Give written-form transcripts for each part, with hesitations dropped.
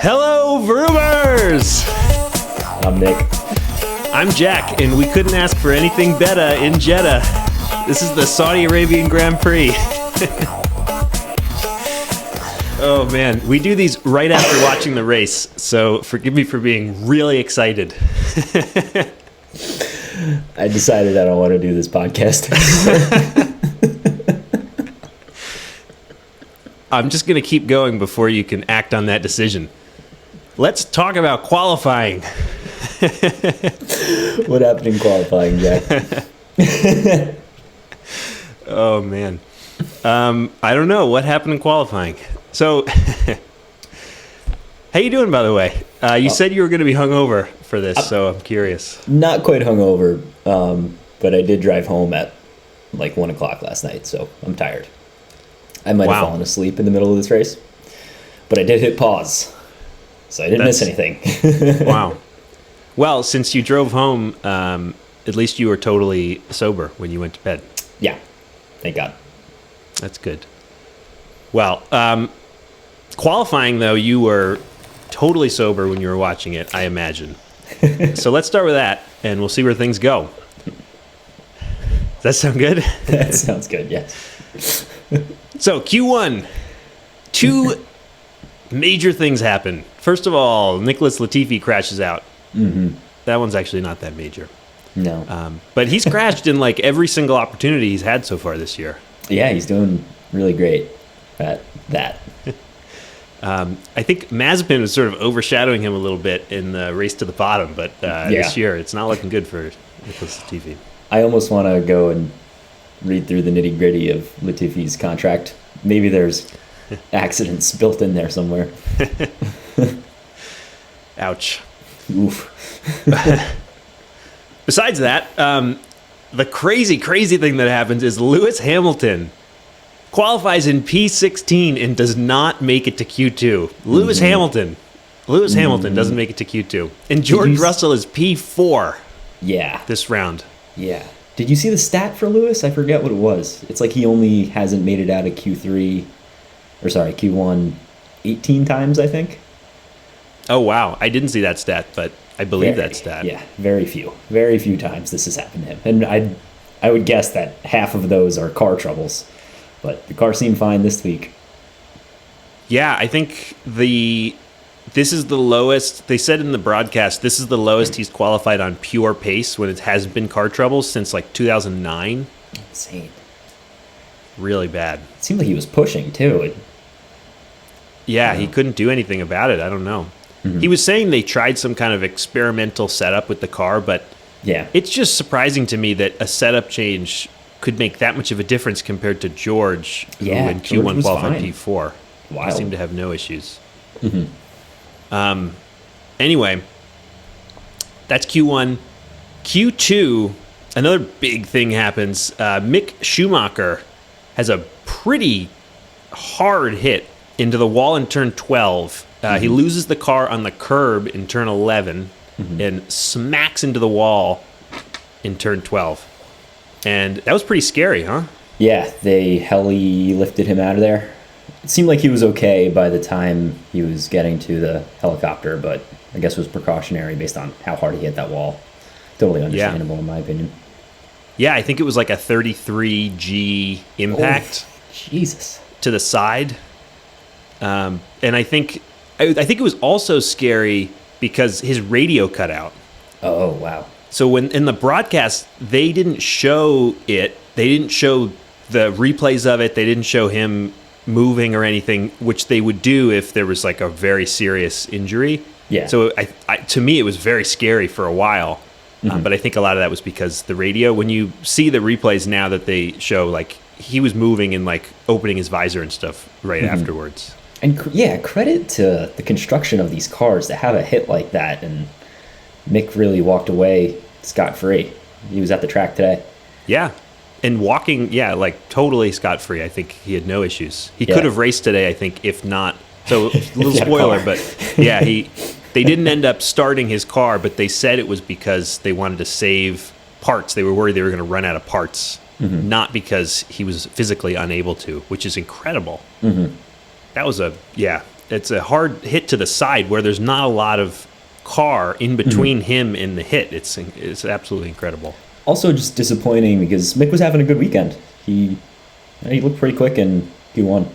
Hello, Vroomers! I'm Nick. I'm Jack, and we couldn't ask for anything better in Jeddah. This is the Saudi Arabian Grand Prix. Oh man, we do these right after watching the race, so forgive me for being really excited. I decided I don't want to do this podcast. I'm just going to keep going before you can act on that decision. Let's talk about qualifying. What happened in qualifying, Jack? Oh, man. I don't know. What happened in qualifying? So, how you doing, by the way? You said you were going to be hungover for this, so I'm curious. Not quite hungover, but I did drive home at like 1 o'clock last night, so I'm tired. I might have fallen asleep in the middle of this race, but I did hit pause, so I didn't miss anything. Wow. Well, since you drove home, at least you were totally sober when you went to bed. Yeah, thank God. That's good. Well, qualifying, though, you were totally sober when you were watching it, I imagine. So let's start with that, and we'll see where things go. Does that sound good? That sounds good, yes. So, Q1. Two major things happen. First of all, Nicholas Latifi crashes out. Mm-hmm. That one's actually not that major. No. But he's crashed in like every single opportunity he's had so far this year. Yeah, he's doing really great at that. I think Mazepin was sort of overshadowing him a little bit in the race to the bottom, but this year it's not looking good for Nicholas Latifi. I almost want to go and read through the nitty-gritty of Latifi's contract. Maybe there's accidents built in there somewhere. Ouch. Oof. Besides that, the crazy thing that happens is Lewis Hamilton qualifies in P16 and does not make it to Q2. Lewis Hamilton doesn't make it to Q2. And George Russell is P4 this round. Yeah. Did you see the stat for Lewis? I forget what it was. It's like he only hasn't made it out of Q1 18 times, I think. Oh, wow. I didn't see that stat, but I believe that stat. Yeah, very few times this has happened to him. And I would guess that half of those are car troubles. But the car seemed fine this week. Yeah, I think this is the lowest. They said in the broadcast, this is the lowest he's qualified on pure pace when it hasn't been car troubles since like 2009. Insane. Really bad. It seemed like he was pushing too. He couldn't do anything about it. I don't know. Mm-hmm. He was saying they tried some kind of experimental setup with the car, but it's just surprising to me that a setup change could make that much of a difference compared to George, who in Q1 qualified P4. He seemed to have no issues. Mm-hmm. Anyway, that's Q1. Q2, another big thing happens. Mick Schumacher has a pretty hard hit into the wall in turn 12. He loses the car on the curb in turn 11 and smacks into the wall in turn 12. And that was pretty scary, huh? Yeah, they heli lifted him out of there. It seemed like he was okay by the time he was getting to the helicopter, but I guess it was precautionary based on how hard he hit that wall. Totally understandable in my opinion. Yeah, I think it was like a 33G impact. Oh, Jesus. To the side. And I think it was also scary because his radio cut out. Oh, wow. So when in the broadcast, they didn't show it. They didn't show the replays of it. They didn't show him moving or anything, which they would do if there was like a very serious injury. Yeah. So to me, it was very scary for a while. But I think a lot of that was because the radio, when you see the replays now that they show, like he was moving and like opening his visor and stuff right afterwards. And credit to the construction of these cars to have a hit like that. And Mick really walked away scot-free. He was at the track today. Yeah. And walking, like totally scot-free. I think he had no issues. He could have raced today, I think, if not. So, a little spoiler, but they didn't end up starting his car, but they said it was because they wanted to save parts. They were worried they were going to run out of parts, not because he was physically unable to, which is incredible. That was it's a hard hit to the side where there's not a lot of car in between him and the hit. It's absolutely incredible. Also just disappointing because Mick was having a good weekend. He looked pretty quick in Q1.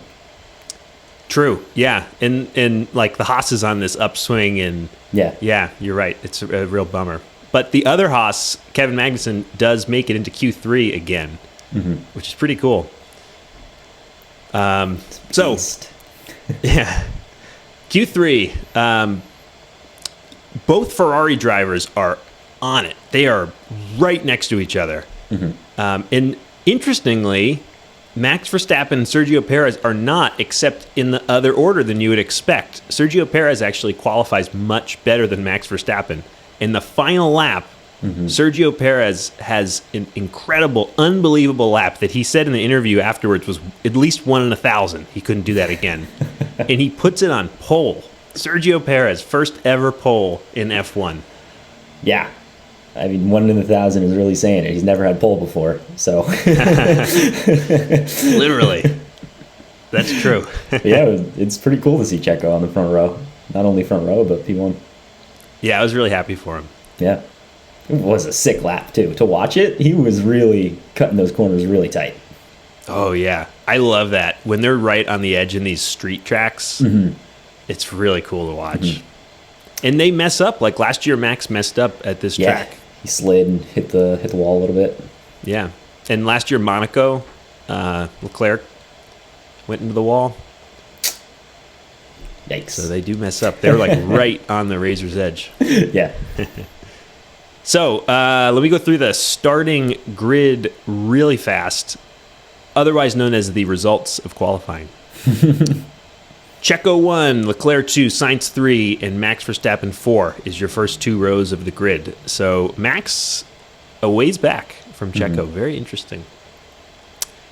True. Yeah. And like the Haas is on this upswing and yeah, you're right. It's a real bummer. But the other Haas, Kevin Magnussen, does make it into Q3 again, which is pretty cool. So yeah, Q3, both Ferrari drivers are on it. They are right next to each other. And interestingly, Max Verstappen and Sergio Perez are not, except in the other order than you would expect. Sergio Perez actually qualifies much better than Max Verstappen. In the final lap, Sergio Perez has an incredible, unbelievable lap that he said in the interview afterwards was at least 1 in 1,000. He couldn't do that again. And he puts it on pole. Sergio Perez, first ever pole in F1. Yeah. I mean, 1 in 1,000 is really saying it. He's never had pole before, so. Literally. That's true. Yeah, it's pretty cool to see Checo on the front row. Not only front row, but P1. Yeah, I was really happy for him. Yeah. It was a sick lap, too. To watch it, he was really cutting those corners really tight. Oh, yeah. I love that. When they're right on the edge in these street tracks, it's really cool to watch. And they mess up. Like last year, Max messed up at this track. He slid and hit the wall a little bit. Yeah. And last year, Monaco, Leclerc went into the wall. Yikes. So they do mess up. They're like right on the razor's edge. Yeah. So let me go through the starting grid really fast, otherwise known as the results of qualifying. Checo 1, Leclerc 2, Sainz 3, and Max Verstappen 4 is your first 2 rows of the grid. So Max a ways back from Checo. Very interesting.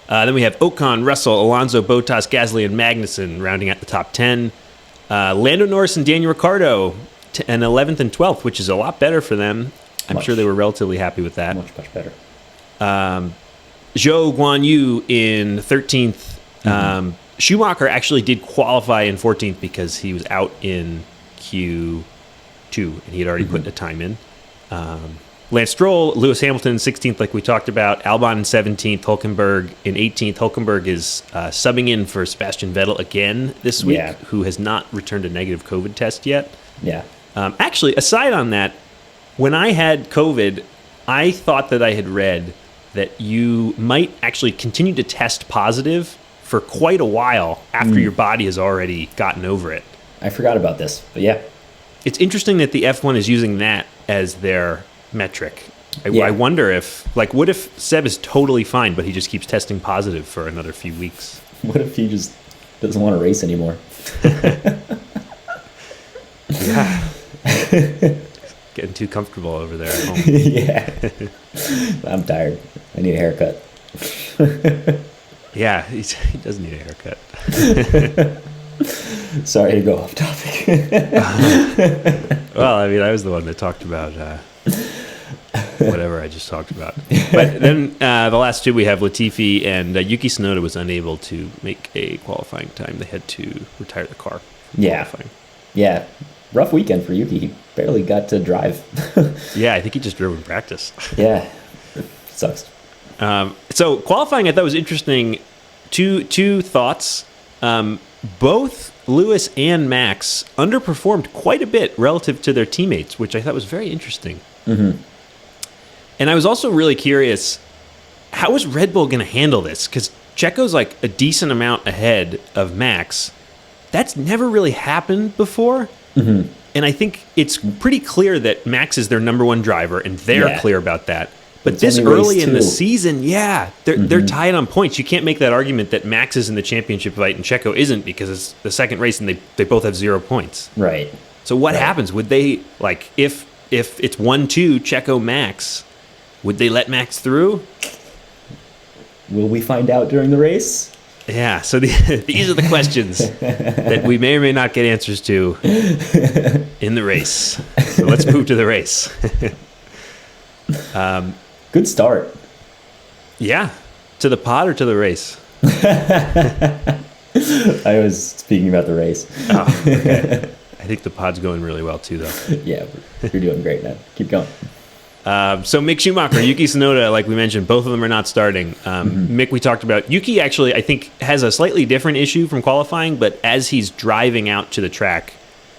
Then we have Ocon, Russell, Alonso, Bottas, Gasly, and Magnussen rounding out the top 10. Lando Norris and Daniel Ricciardo and 11th and 12th, which is a lot better for them. I'm sure they were relatively happy with that. Much better. Zhou Guanyu in 13th. Schumacher actually did qualify in 14th because he was out in Q2 and he had already put the time in. Lance Stroll, Lewis Hamilton in 16th, like we talked about. Albon in 17th, Hülkenberg in 18th. Hülkenberg is subbing in for Sebastian Vettel again this week, who has not returned a negative COVID test yet. Yeah. Actually, aside on that, when I had COVID, I thought that I had read that you might actually continue to test positive for quite a while after your body has already gotten over it. I forgot about this, but yeah. It's interesting that the F1 is using that as their metric. I wonder if, like, what if Seb is totally fine, but he just keeps testing positive for another few weeks? What if he just doesn't want to race anymore? Yeah. Getting too comfortable over there at home. Yeah. I'm tired. I need a haircut. Yeah, he does need a haircut. Sorry to go off topic. Well, I mean, I was the one that talked about whatever I just talked about. But then the last 2 we have Latifi and Yuki Tsunoda was unable to make a qualifying time. They had to retire the car. Qualifying. Yeah. Rough weekend for Yuki. He barely got to drive. Yeah, I think he just drove in practice. Yeah. Sucks. So qualifying I thought was interesting. Two thoughts. Both Lewis and Max underperformed quite a bit relative to their teammates, which I thought was very interesting. And I was also really curious, how is Red Bull going to handle this? Because Checo's like a decent amount ahead of Max. That's never really happened before. And I think it's pretty clear that Max is their number 1 driver, and they're clear about that. But this early in the season, they're tied on points. You can't make that argument that Max is in the championship fight and Checo isn't because it's the second race and they both have 0 points. Right. So what happens? Would they, like, if it's 1-2, Checo, Max, would they let Max through? Will we find out during the race? Yeah, so these are the questions that we may or may not get answers to in the race. So let's move to the race. Good start. Yeah. To the pod or to the race? I was speaking about the race. Oh, okay. I think the pod's going really well too, though. Yeah, you're doing great, man. Keep going. So Mick Schumacher, Yuki Tsunoda, like we mentioned, both of them are not starting. Mick, we talked about. Yuki actually, I think, has a slightly different issue from qualifying, but as he's driving out to the track,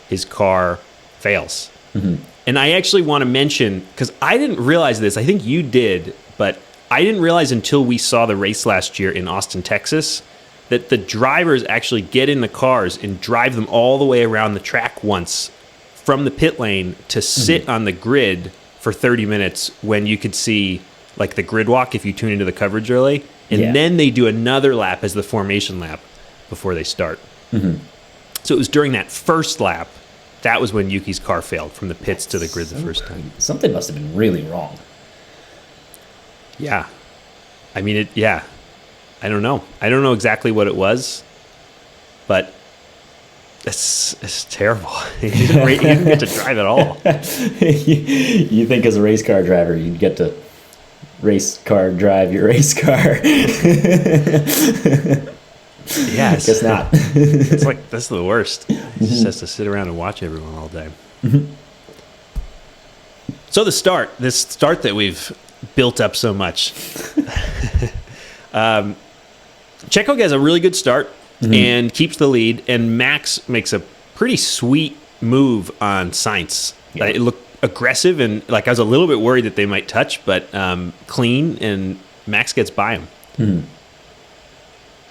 his car fails. And I actually want to mention, because I didn't realize this, I think you did, but I didn't realize until we saw the race last year in Austin, Texas, that the drivers actually get in the cars and drive them all the way around the track once from the pit lane to sit on the grid for 30 minutes when you could see like the grid walk if you tune into the coverage early. And then they do another lap as the formation lap before they start. So it was during that first lap, that was when Yuki's car failed from the pits to the grid the first time. Something must have been really wrong. Yeah. I mean, I don't know. I don't know exactly what it was, but it's terrible. He didn't get to drive at all. You think as a race car driver, you'd get to race car drive your race car. Yes. Guess not. It's like, that's the worst. He just has to sit around and watch everyone all day. So this start that we've built up so much. Checo gets a really good start and keeps the lead, and Max makes a pretty sweet move on Sainz. It looked aggressive, and like I was a little bit worried that they might touch, but clean, and Max gets by him.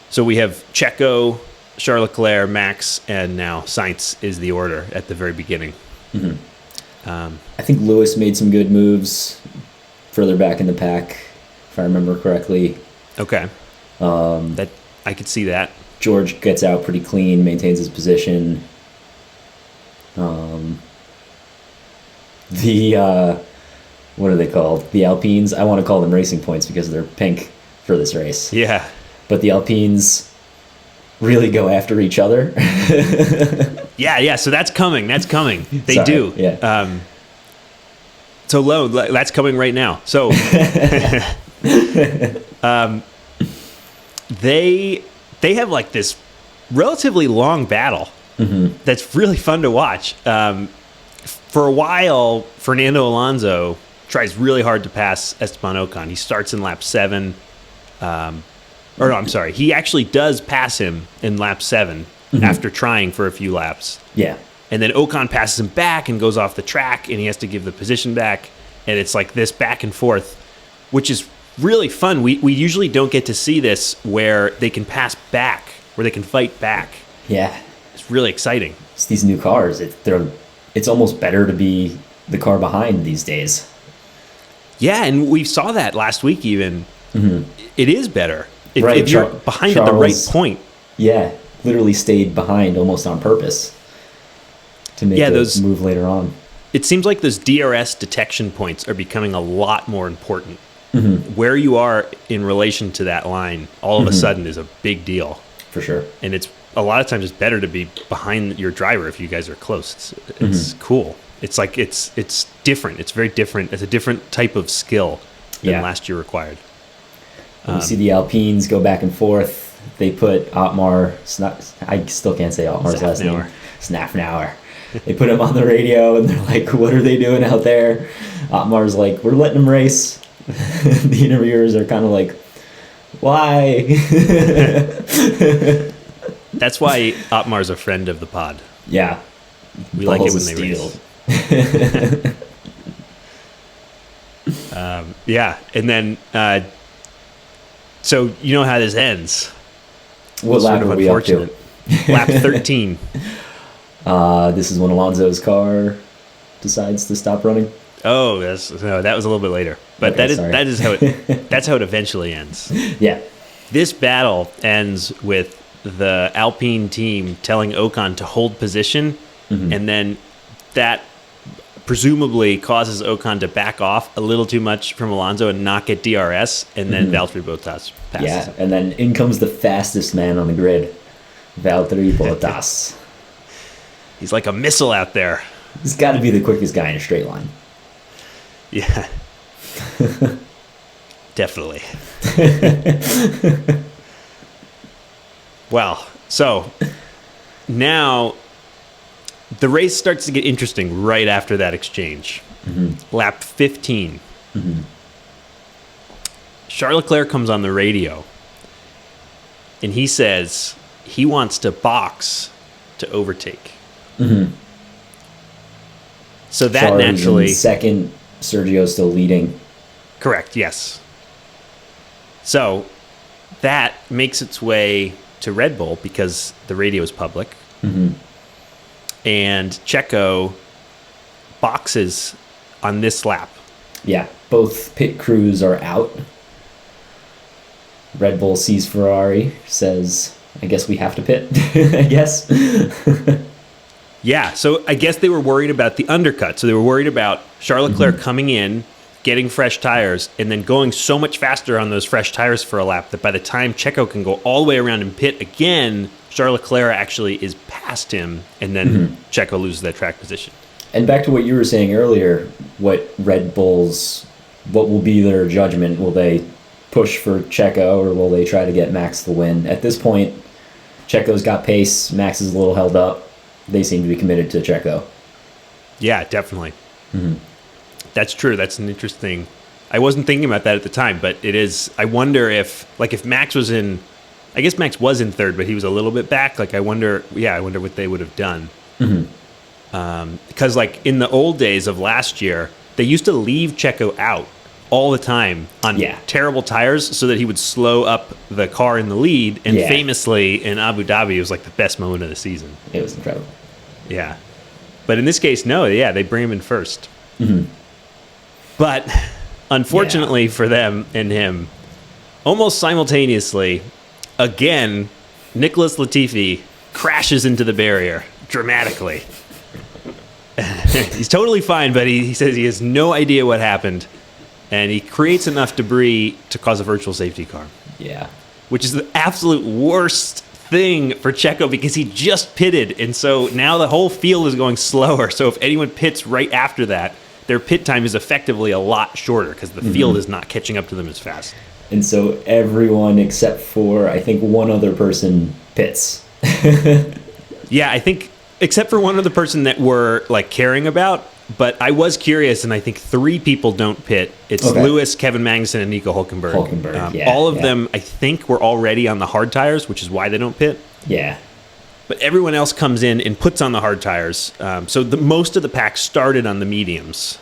So we have Checo, Charles Leclerc, Max, and now Sainz is the order at the very beginning. I think Lewis made some good moves further back in the pack, if I remember correctly. Okay. That I could see that. George gets out pretty clean, maintains his position. What are they called? The Alpines. I want to call them Racing Points because they're pink for this race. Yeah. But the Alpines really go after each other. Yeah. So that's coming. They do. Yeah. So low. That's coming right now. So they have like this relatively long battle that's really fun to watch. For a while, Fernando Alonso tries really hard to pass Esteban Ocon. He starts in lap 7. He actually does pass him in lap 7 after trying for a few laps. Yeah. And then Ocon passes him back and goes off the track, and he has to give the position back. And it's like this back and forth, which is really fun. We usually don't get to see this where they can pass back, where they can fight back. Yeah. It's really exciting. It's these new cars. It's almost better to be the car behind these days. Yeah, and we saw that last week even. It is better. If you're behind Charles, at the right point. Yeah, literally stayed behind almost on purpose to make those move later on. It seems like those DRS detection points are becoming a lot more important. Where you are in relation to that line all of a sudden is a big deal. For sure. And it's a lot of times it's better to be behind your driver if you guys are close. It's cool. It's like it's different. It's very different. It's a different type of skill than last year required. You see the Alpines go back and forth. They put Otmar, I still can't say Otmar's last name. Snafnauer. They put him on the radio, and they're like, what are they doing out there? Otmar's like, we're letting them race. The interviewers are kind of like, why? That's why Otmar's a friend of the pod. Yeah. We like it when they race. And then... So you know how this ends. What lap are we up to? Lap 13. This is when Alonso's car decides to stop running. Oh, that was a little bit later. But okay, that's how it eventually ends. Yeah. This battle ends with the Alpine team telling Ocon to hold position, and then that presumably causes Ocon to back off a little too much from Alonso and not get DRS, and then Valtteri Bottas passes. Yeah, and then in comes the fastest man on the grid, Valtteri Bottas. He's like a missile out there. He's got to be the quickest guy in a straight line. Yeah. Definitely. Well, So now the race starts to get interesting right after that exchange. Lap 15. Charles Leclerc comes on the radio, and he says he wants to box to overtake. So that Charles naturally... in second, Sergio still leading. Correct, yes. So that makes its way to Red Bull because the radio is public. And Checo boxes on this lap. Yeah, both pit crews are out. Red Bull sees Ferrari, says, I guess we have to pit, I guess. Yeah, so I guess they were worried about the undercut. So they were worried about Charles Leclerc coming in, getting fresh tires, and then going so much faster on those fresh tires for a lap that by the time Checo can go all the way around and pit again, Charles Leclerc actually is past him, and then Checo loses that track position. And back to what you were saying earlier, what will be their judgment? Will they push for Checo, or will they try to get Max the win? At this point, Checo's got pace, Max is a little held up. They seem to be committed to Checo. Yeah, definitely. That's true. That's an interesting... I wasn't thinking about that at the time, but it is... I wonder if Max was in... I guess Max was in third, but he was a little bit back. I wonder what they would have done. Because, in the old days of last year, they used to leave Checo out all the time on terrible tires so that he would slow up the car in the lead. And famously, in Abu Dhabi, it was, the best moment of the season. It was incredible. Yeah. But in this case, no. Yeah, they bring him in first. But unfortunately for them and him, almost simultaneously, again, Nicholas Latifi crashes into the barrier dramatically. He's totally fine, but he says he has no idea what happened. And he creates enough debris to cause a virtual safety car. Yeah. Which is the absolute worst thing for Checo because he just pitted. And so now the whole field is going slower. So if anyone pits right after that, their pit time is effectively a lot shorter because the field is not catching up to them as fast. And so everyone except for, I think, one other person pits. Yeah, I think except for one other person that we're caring about. But I was curious, and I think 3 people don't pit. It's Lewis, Kevin Magnussen, and Nico Hülkenberg. All of them, I think, were already on the hard tires, which is why they don't pit. Yeah. But everyone else comes in and puts on the hard tires. So most of the pack started on the mediums.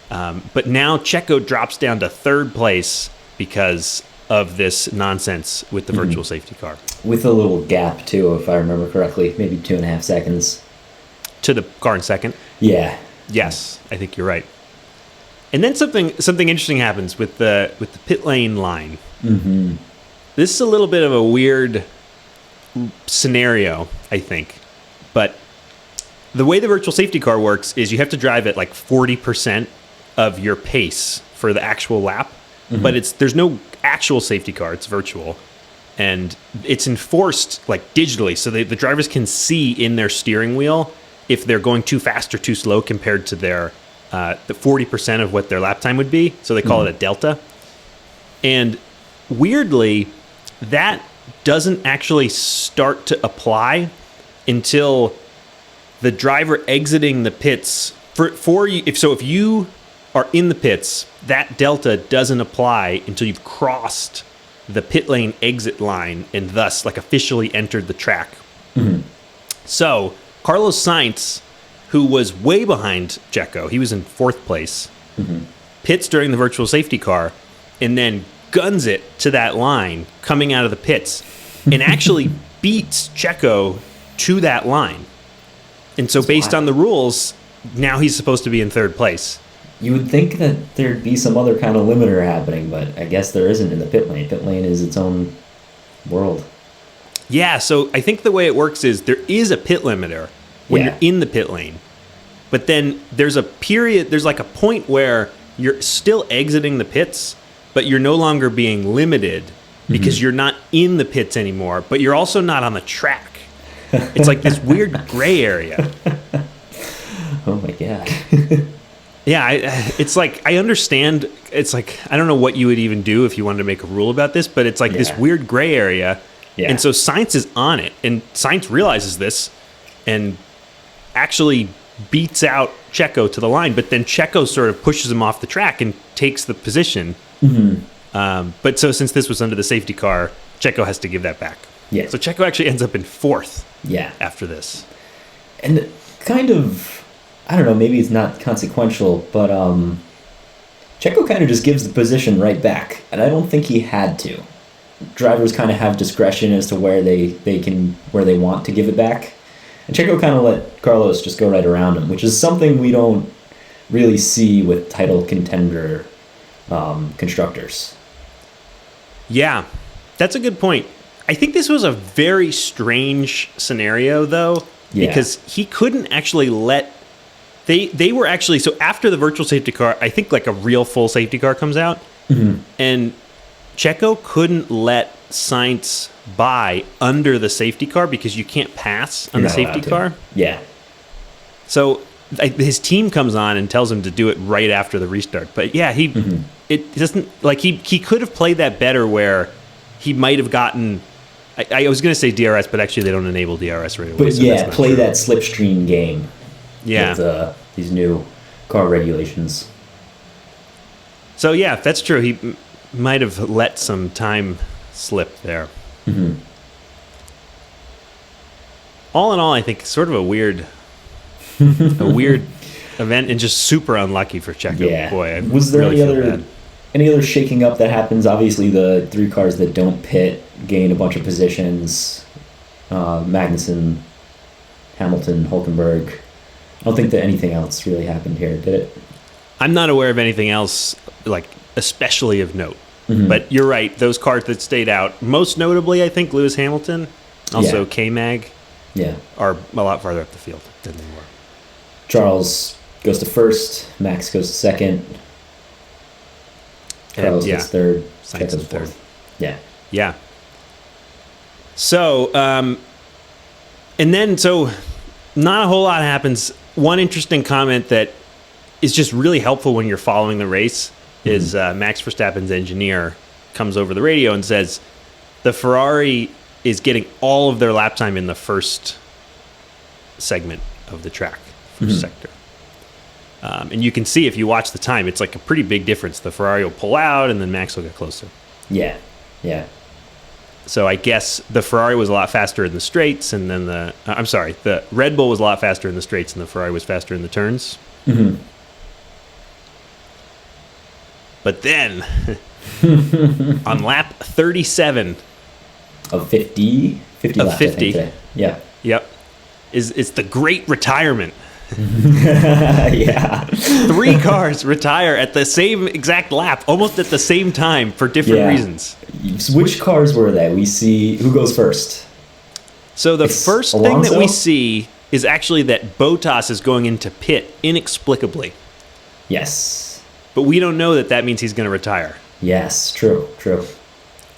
But now Checo drops down to third place because of this nonsense with the virtual safety car. With a little gap, too, if I remember correctly. Maybe 2.5 seconds. To the car in second? Yeah. Yes, I think you're right. And then something interesting happens with the pit lane line. This is a little bit of a weird scenario, I think. But the way the virtual safety car works is you have to drive at 40% of your pace for the actual lap. But there's no actual safety car, it's virtual. And it's enforced digitally, so the drivers can see in their steering wheel if they're going too fast or too slow compared to their the 40% of what their lap time would be. So they call it a delta. And weirdly, that doesn't actually start to apply until the driver exiting the pits. For you, if you are in the pits, that delta doesn't apply until you've crossed the pit lane exit line and thus officially entered the track. So Carlos Sainz, who was way behind Checo, he was in 4th place, pits during the virtual safety car, and then guns it to that line coming out of the pits, and actually beats Checo to that line. And so based on the rules, now he's supposed to be in 3rd place. You would think that there'd be some other kind of limiter happening, but I guess there isn't in the pit lane. Pit lane is its own world. Yeah, so I think the way it works is there is a pit limiter when you're in the pit lane. But then there's a period, there's a point where you're still exiting the pits, but you're no longer being limited because you're not in the pits anymore, but you're also not on the track. It's this weird gray area. Oh my God. Yeah, it's I understand. It's I don't know what you would even do if you wanted to make a rule about this, but it's this weird gray area Yeah. And so Sainz is on it, and Sainz realizes this and actually beats out Checo to the line, but then Checo sort of pushes him off the track and takes the position. But so since this was under the safety car, Checo has to give that back. Yeah. So Checo actually ends up in 4th Yeah. after this. And kind of, I don't know, maybe it's not consequential, but Checo kind of just gives the position right back, and I don't think he had to. Drivers kind of have discretion as to where they want to give it back. And Checo kind of let Carlos just go right around him, which is something we don't really see with title contender constructors. Yeah, that's a good point. I think this was a very strange scenario, though, because he couldn't actually let... They were actually... So after the virtual safety car, I think like a real full safety car comes out, and Checo couldn't let Sainz by under the safety car because you can't pass on the safety car. Yeah. So his team comes on and tells him to do it right after the restart. But yeah, it doesn't like he could have played that better where he might have gotten. I was going to say DRS, but actually they don't enable DRS right away. But so yeah, play that slipstream game. Yeah. With these new car regulations. So yeah, that's true. He might have let some time slip there. All in all, I think sort of a weird event and just super unlucky for Checo. Yeah. Boy, I was there really feel bad. any other shaking up that happens? Obviously, the 3 cars that don't pit gain a bunch of positions. Magnussen, Hamilton, Hulkenberg. I don't think that anything else really happened here, did it? I'm not aware of anything else, like especially of note. But you're right; those cars that stayed out, most notably, I think Lewis Hamilton, also K-Mag, are a lot farther up the field than they were. Charles goes to 1st, Max goes to 2nd, Carlos goes 3rd, Sainz goes 4th. Yeah. So, and then not a whole lot happens. One interesting comment that is just really helpful when you're following the race is Max Verstappen's engineer comes over the radio and says the Ferrari is getting all of their lap time in the first segment of the track, first sector. And you can see if you watch the time, it's like a pretty big difference. The Ferrari will pull out and then Max will get closer. Yeah. So I guess the Ferrari was a lot faster in the straights, and then the Red Bull was a lot faster in the straights, and the Ferrari was faster in the turns. But then, on lap 37 of 50 laps, I think, today. Yeah. Yep. It's the great retirement. Yeah. 3 cars retire at the same exact lap, almost at the same time for different reasons. Which cars were they? We see who goes first. So the first thing that we see is actually that Bottas is going into pit inexplicably. Yes. But we don't know that means he's going to retire. Yes, true.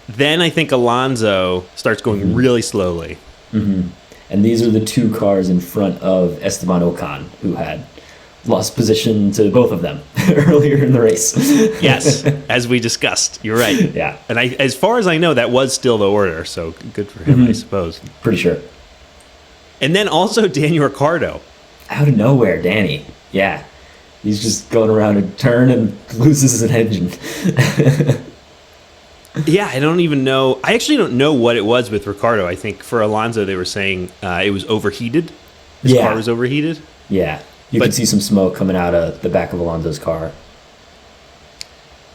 Then I think Alonso starts going really slowly. And these are the 2 cars in front of Esteban Ocon, who had lost position to both of them earlier in the race. Yes, as we discussed. You're right. Yeah. And as far as I know, that was still the order, so good for him, I suppose. Pretty sure. And then also Daniel Ricciardo. Out of nowhere, Danny. Yeah. He's just going around a turn and loses an engine. Yeah, I don't even know. I actually don't know what it was with Ricciardo. I think for Alonso, they were saying it was overheated. His car was overheated. Yeah. You can see some smoke coming out of the back of Alonso's car.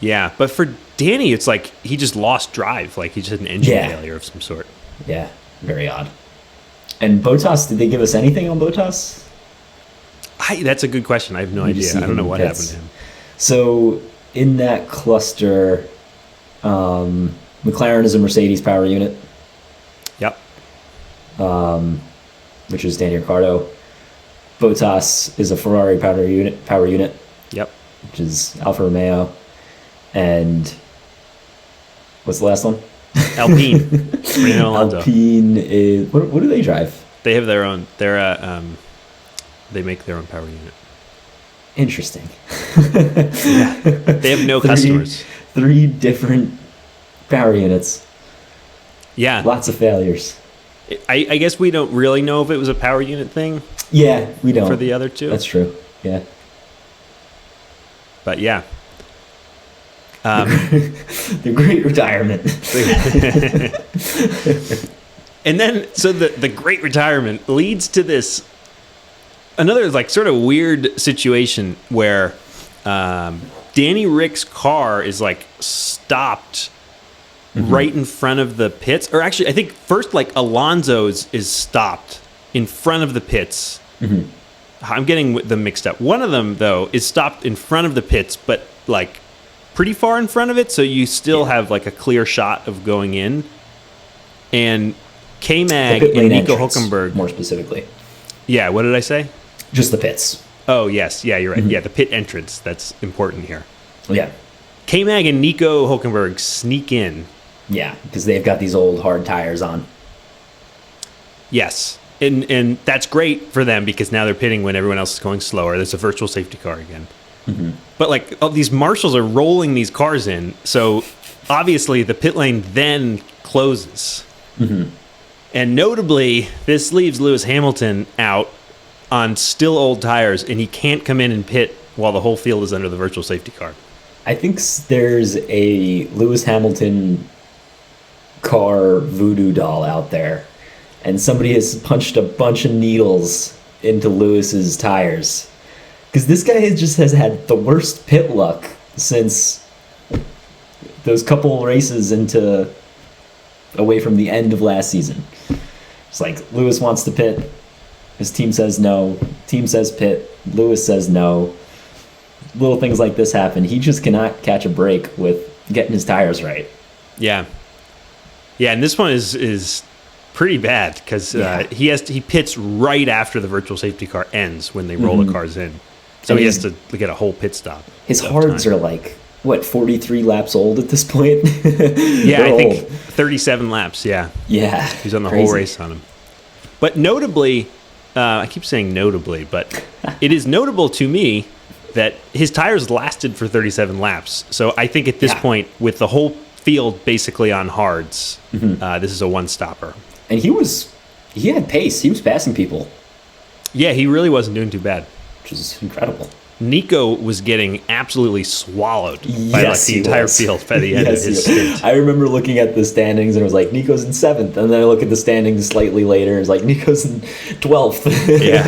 Yeah, but for Danny, it's like he just lost drive. Like he just had an engine failure of some sort. Yeah, very odd. And Bottas, did they give us anything on Bottas? That's a good question. I have no idea. I don't know what happened to him. So in that cluster, McLaren is a Mercedes power unit. Yep. Which is Daniel Ricciardo. Bottas is a Ferrari power unit. Yep. Which is Alfa Romeo. And what's the last one? Alpine. Alpine is what do they drive? They have their own. They make their own power unit. Interesting. They have no customers. 3 different power units. Yeah. Lots of failures. I guess we don't really know if it was a power unit thing. Yeah, we don't. For the other two. That's true. Yeah. But yeah. The great retirement. And then, so the great retirement leads to this, another like sort of weird situation where Danny Rick's car is like stopped right in front of the pits. Or actually, I think first like Alonso's is stopped in front of the pits. I'm getting them mixed up. One of them, though, is stopped in front of the pits, but like pretty far in front of it, so you still have like a clear shot of going in. And K-Mag and Nico Hülkenberg, more specifically. Yeah, what did I say? Just the pits. Oh, yes. Yeah, you're right. Yeah, the pit entrance. That's important here. Yeah. K-Mag and Nico Hülkenberg sneak in. Yeah, because they've got these old hard tires on. Yes. And that's great for them because now they're pitting when everyone else is going slower. There's a virtual safety car again. But like these marshals are rolling these cars in, so obviously the pit lane then closes. And notably, this leaves Lewis Hamilton out on still old tires, and he can't come in and pit while the whole field is under the virtual safety car. I think there's a Lewis Hamilton car voodoo doll out there, and somebody has punched a bunch of needles into Lewis's tires. Because this guy has had the worst pit luck since those couple races away from the end of last season. It's like Lewis wants to pit, his team says no, team says pit, Lewis says no. Little things like this happen. He just cannot catch a break with getting his tires right. Yeah. Yeah, and this one is pretty bad because he pits right after the virtual safety car ends when they roll the cars in. So he has to get a whole pit stop. His hards are like, 43 laps old at this point? Yeah, I think 37 laps, yeah. Yeah. He's on the whole race on him. But notably, I keep saying notably, but it is notable to me that his tires lasted for 37 laps. So I think at this point, with the whole field basically on hards, this is a one-stopper. And he had pace. He was passing people. Yeah, he really wasn't doing too bad. Which is incredible. Nico was getting absolutely swallowed by the entire field by the end of his stint. I remember looking at the standings and it was like, Nico's in 7th. And then I look at the standings slightly later and it's like, Nico's in 12th. Yeah.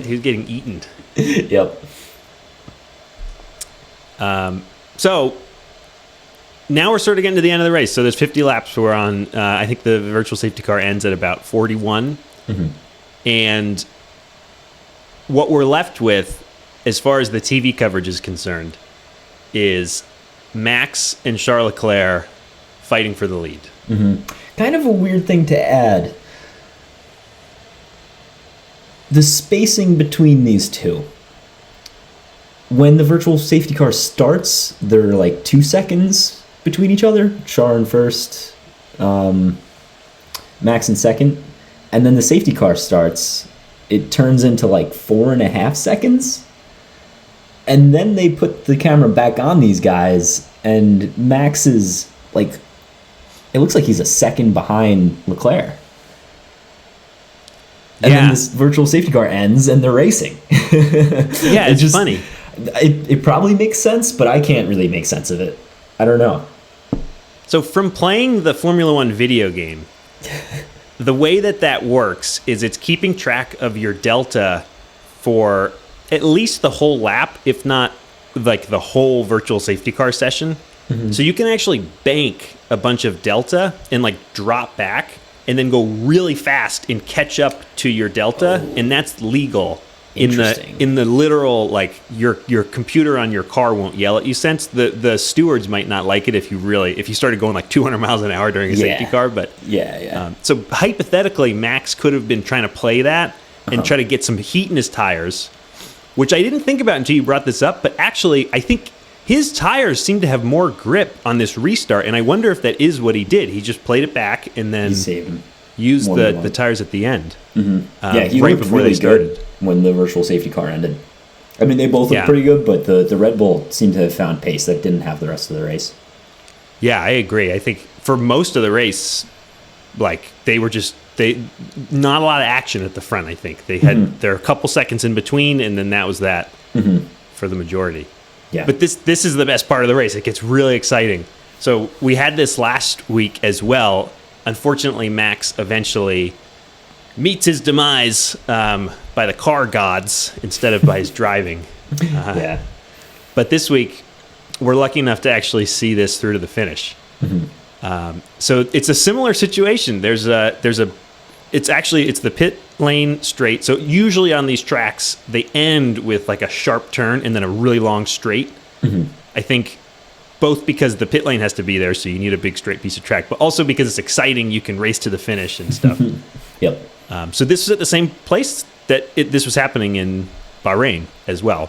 He was getting eaten. Yep. So now we're sort of getting to the end of the race. So there's 50 laps. We're on, I think the virtual safety car ends at about 41. And what we're left with, as far as the TV coverage is concerned, is Max and Charles Leclerc fighting for the lead. Kind of a weird thing to add. The spacing between these two. When the virtual safety car starts, they're like 2 seconds between each other. Char in first, Max in second. And then the safety car starts, it turns into like 4.5 seconds. And then they put the camera back on these guys, and Max is like, it looks like he's a second behind Leclerc. And then this virtual safety car ends and they're racing. Yeah, it's just funny. It probably makes sense, but I can't really make sense of it. I don't know. So from playing the Formula One video game, the way that works is it's keeping track of your delta for at least the whole lap, if not like the whole virtual safety car session. So you can actually bank a bunch of delta and like drop back and then go really fast and catch up to your delta, and that's legal. In the literal, like your computer on your car won't yell at you sense. The stewards might not like it if you started going like 200 miles an hour during a safety car, but so hypothetically Max could have been trying to play that and try to get some heat in his tires, which I didn't think about until you brought this up, but actually I think his tires seem to have more grip on this restart, and I wonder if that is what he did. He just played it back and then used the tires at the end. He right before they started. When the virtual safety car ended. I mean, they both look pretty good, but the Red Bull seemed to have found pace that didn't have the rest of the race. Yeah, I agree. I think for most of the race, like not a lot of action at the front. I think they had there are a couple seconds in between, and then that was that for the majority. Yeah. But this is the best part of the race. It gets really exciting. So we had this last week as well. Unfortunately, Max eventually meets his demise by the car gods instead of by his driving. Yeah. But this week, we're lucky enough to actually see this through to the finish. So it's a similar situation. It's the pit lane straight. So usually on these tracks, they end with like a sharp turn and then a really long straight. I think both because the pit lane has to be there, so you need a big straight piece of track, but also because it's exciting, you can race to the finish and stuff. Yep. So this was at the same place that this was happening in Bahrain as well.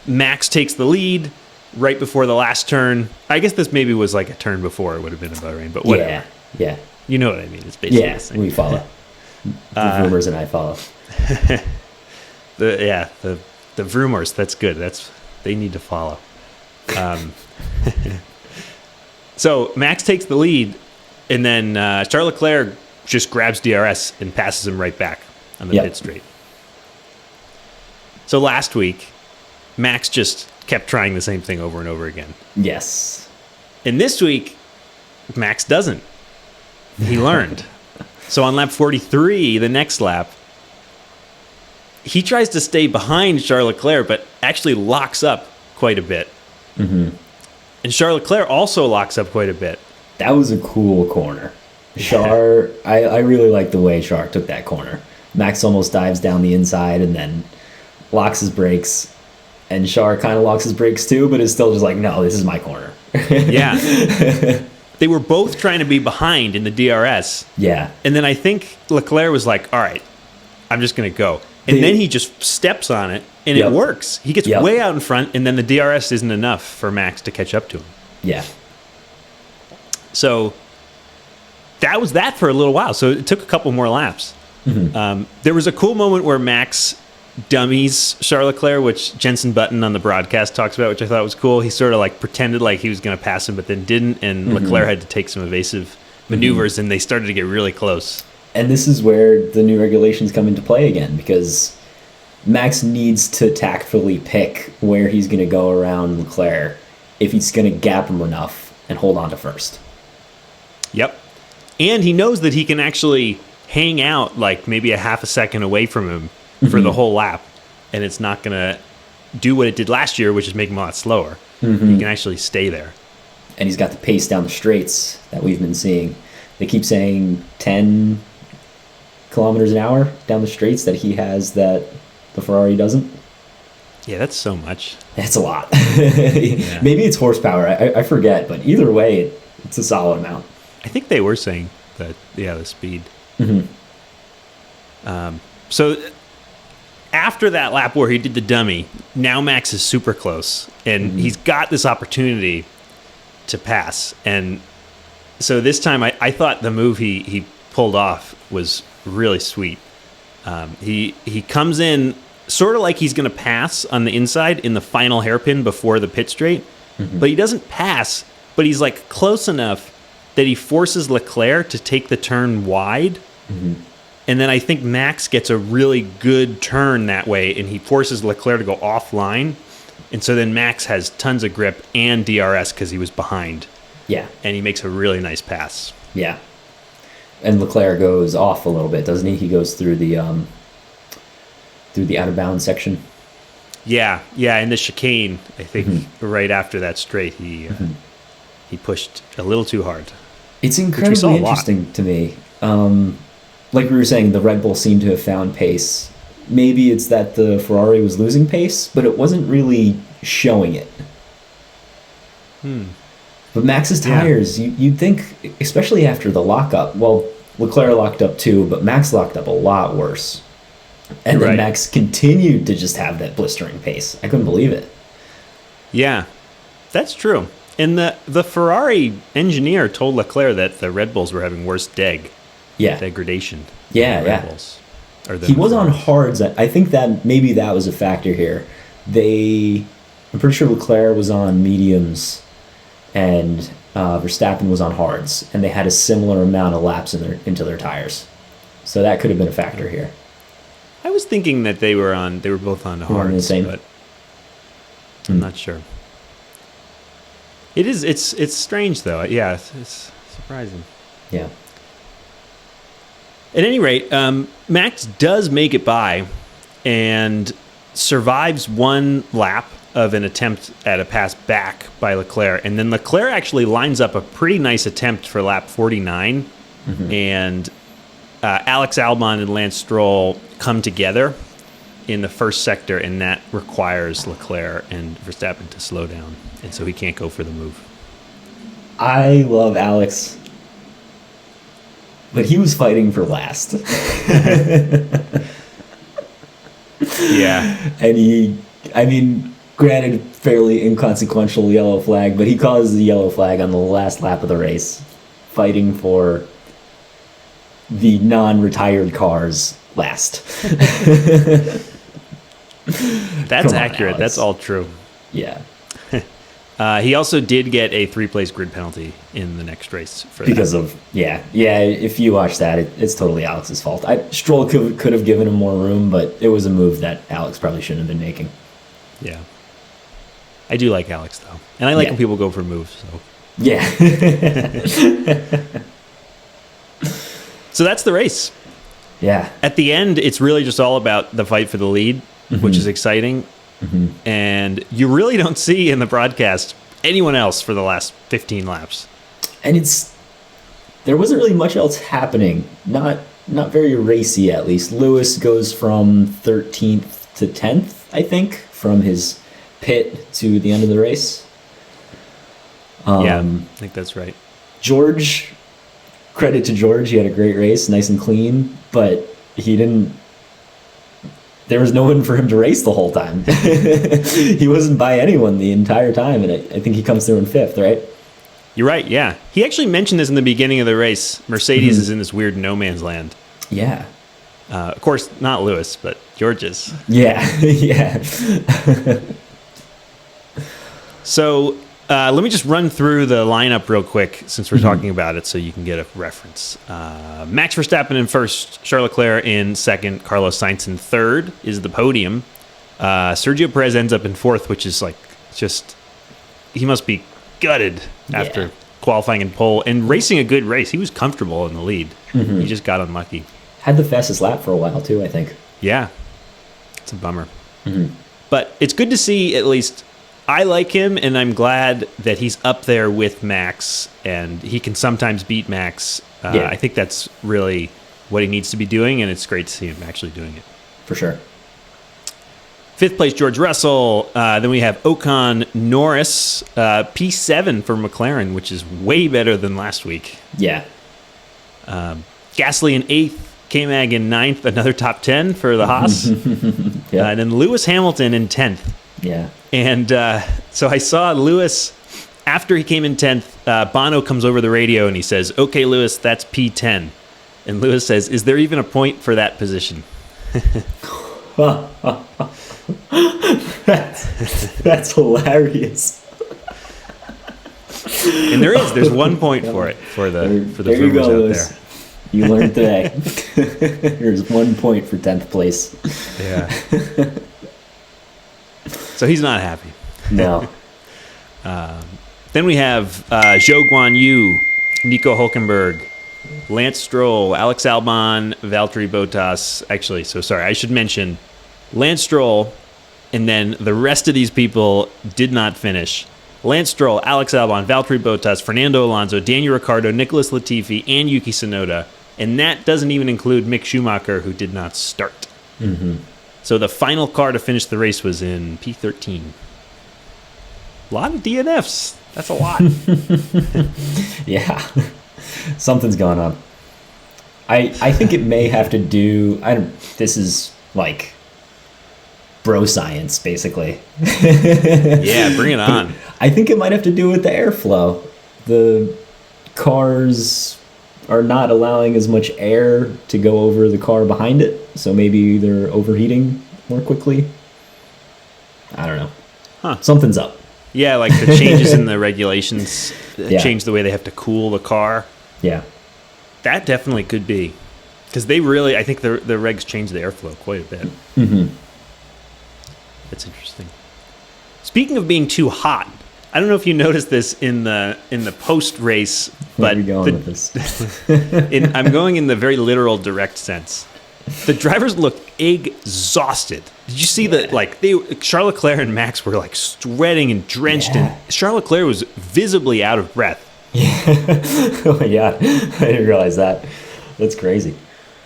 Max takes the lead right before the last turn. I guess this maybe was like a turn before it would have been in Bahrain, but whatever. Yeah. You know what I mean. It's basically the same. We follow. The rumors and I follow. The rumors. That's good. They need to follow. So Max takes the lead, and then Charles Leclerc just grabs DRS and passes him right back on the pit straight. So last week, Max just kept trying the same thing over and over again. Yes. And this week, Max doesn't. He learned. So on lap 43, the next lap, he tries to stay behind Charles Leclerc, but actually locks up quite a bit. And Charles Leclerc also locks up quite a bit. That was a cool corner. Char, I really like the way Char took that corner. Max almost dives down the inside and then locks his brakes. And Char kind of locks his brakes too, but is still just like, no, this is my corner. Yeah. They were both trying to be behind in the DRS. Yeah. And then I think Leclerc was like, all right, I'm just going to go. And then he just steps on it, and it works. He gets way out in front, and then the DRS isn't enough for Max to catch up to him. Yeah. So that was that for a little while. So it took a couple more laps. There was a cool moment where Max dummies Charles Leclerc, which Jensen Button on the broadcast talks about, which I thought was cool. He sort of like pretended like he was going to pass him, but then didn't, and Leclerc had to take some evasive maneuvers, and they started to get really close. And this is where the new regulations come into play again, because Max needs to tactfully pick where he's going to go around Leclerc if he's going to gap him enough and hold on to first. Yep. And he knows that he can actually hang out like maybe a half a second away from him for the whole lap, and it's not going to do what it did last year, which is make him a lot slower. He can actually stay there. And he's got the pace down the straights that we've been seeing. They keep saying 10 kilometers an hour down the straights that he has that the Ferrari doesn't. Yeah, that's so much. That's a lot. Maybe it's horsepower. I forget, but either way, it's a solid amount. I think they were saying that, the speed. So after that lap where he did the dummy, now Max is super close, and he's got this opportunity to pass. And so this time I thought the move he pulled off was really sweet. He comes in sort of like he's going to pass on the inside in the final hairpin before the pit straight, but he doesn't pass, but he's like close enough that he forces Leclerc to take the turn wide. And then I think Max gets a really good turn that way, and he forces Leclerc to go offline. And so then Max has tons of grip and DRS because he was behind. Yeah. And he makes a really nice pass. Yeah. And Leclerc goes off a little bit, doesn't he? He goes through the out of bounds section. Yeah, in the chicane, I think right after that straight, he pushed a little too hard. It's incredibly interesting to me. Like we were saying, the Red Bull seemed to have found pace. Maybe it's that the Ferrari was losing pace, but it wasn't really showing it. But Max's tires, you'd think, especially after the lockup, well, Leclerc locked up too, but Max locked up a lot worse. And then Max continued to just have that blistering pace. I couldn't believe it. Yeah, that's true. And the Ferrari engineer told Leclerc that the Red Bulls were having worse degradation. Yeah. Bulls, he was on hards. I think that maybe that was a factor here. I'm pretty sure Leclerc was on mediums, and Verstappen was on hards, and they had a similar amount of laps into their tires. So that could have been a factor here. I was thinking that they were both on hards, the same. but I'm not sure. It's strange though. Yeah, it's surprising. Yeah. At any rate, Max does make it by and survives one lap of an attempt at a pass back by Leclerc. And then Leclerc actually lines up a pretty nice attempt for lap 49. Mm-hmm. And Alex Albon and Lance Stroll come together in the first sector, and that requires Leclerc and Verstappen to slow down. And so he can't go for the move. I love Alex, but he was fighting for last. Yeah. And granted, fairly inconsequential yellow flag, but he caused the yellow flag on the last lap of the race, fighting for the non-retired cars last. That's accurate. Alex. That's all true. Yeah. He also did get a 3-place grid penalty in the next race for because of if you watch that, it's totally Alex's fault. Stroll could have given him more room, but it was a move that Alex probably shouldn't have been making. Yeah, I do like Alex though, and I like when people go for moves. So yeah. So that's the race. Yeah. At the end, it's really just all about the fight for the lead, which is exciting. Mm-hmm. And you really don't see in the broadcast anyone else for the last 15 laps. And there wasn't really much else happening. Not very racy, at least. Lewis goes from 13th to 10th, I think, from his pit to the end of the race. Yeah, I think that's right. George, credit to George, he had a great race, nice and clean, but there was no one for him to race the whole time. He wasn't by anyone the entire time, and I think he comes through in 5th, right? You're right, yeah. He actually mentioned this in the beginning of the race. Mercedes is in this weird no man's land. Yeah. Of course, not Lewis, but George is. Yeah, yeah. So let me just run through the lineup real quick since we're talking about it so you can get a reference. Max Verstappen in first, Charles Leclerc in second, Carlos Sainz in third is the podium. Sergio Perez ends up in fourth, which is he must be gutted after qualifying in pole and racing a good race. He was comfortable in the lead. He just got unlucky. Had the fastest lap for a while too, I think. Yeah, it's a bummer. But it's good to see at least. I like him, and I'm glad that he's up there with Max, and he can sometimes beat Max. I think that's really what he needs to be doing, and it's great to see him actually doing it. For sure. 5th place, George Russell. Then we have Ocon Norris, P7 for McLaren, which is way better than last week. Yeah. Gasly in 8th, K-Mag in 9th, another top 10 for the Haas. And then Lewis Hamilton in 10th. Yeah. And so I saw Lewis, after he came in 10th, Bono comes over the radio and he says, "Okay, Lewis, that's P10. And Lewis says, "Is there even a point for that position?" That's hilarious. And there's 1 point for it, for the boomers out Lewis. there. You learned today. There's 1 point for 10th place. Yeah. So he's not happy. No. Then we have Zhou Guanyu, Nico Hulkenberg, Lance Stroll, Alex Albon, Valtteri Bottas. Actually, so sorry, I should mention Lance Stroll, and then the rest of these people did not finish. Lance Stroll, Alex Albon, Valtteri Bottas, Fernando Alonso, Daniel Ricciardo, Nicholas Latifi, and Yuki Tsunoda. And that doesn't even include Mick Schumacher, who did not start. So the final car to finish the race was in P13. A lot of DNFs. That's a lot. Yeah. Something's going on. I think it may have to do... this is like bro science, basically. Yeah, bring it on. I think it might have to do with the airflow. The cars are not allowing as much air to go over the car behind it, so maybe they're overheating more quickly. I don't know. Huh. Something's up. Yeah, like the changes in the regulations Yeah. change the way they have to cool the car. Yeah. That definitely could be. Because they really, I think the regs change the airflow quite a bit. Mm-hmm. That's interesting. Speaking of being too hot, I don't know if you noticed this in the post race, Where but are you going with this? I'm going in the very literal, direct sense. The drivers look exhausted. Did you see that? Like Charles Leclerc and Max were like sweating and drenched, Yeah. and Charles Leclerc was visibly out of breath. Oh my god, I didn't realize that. That's crazy.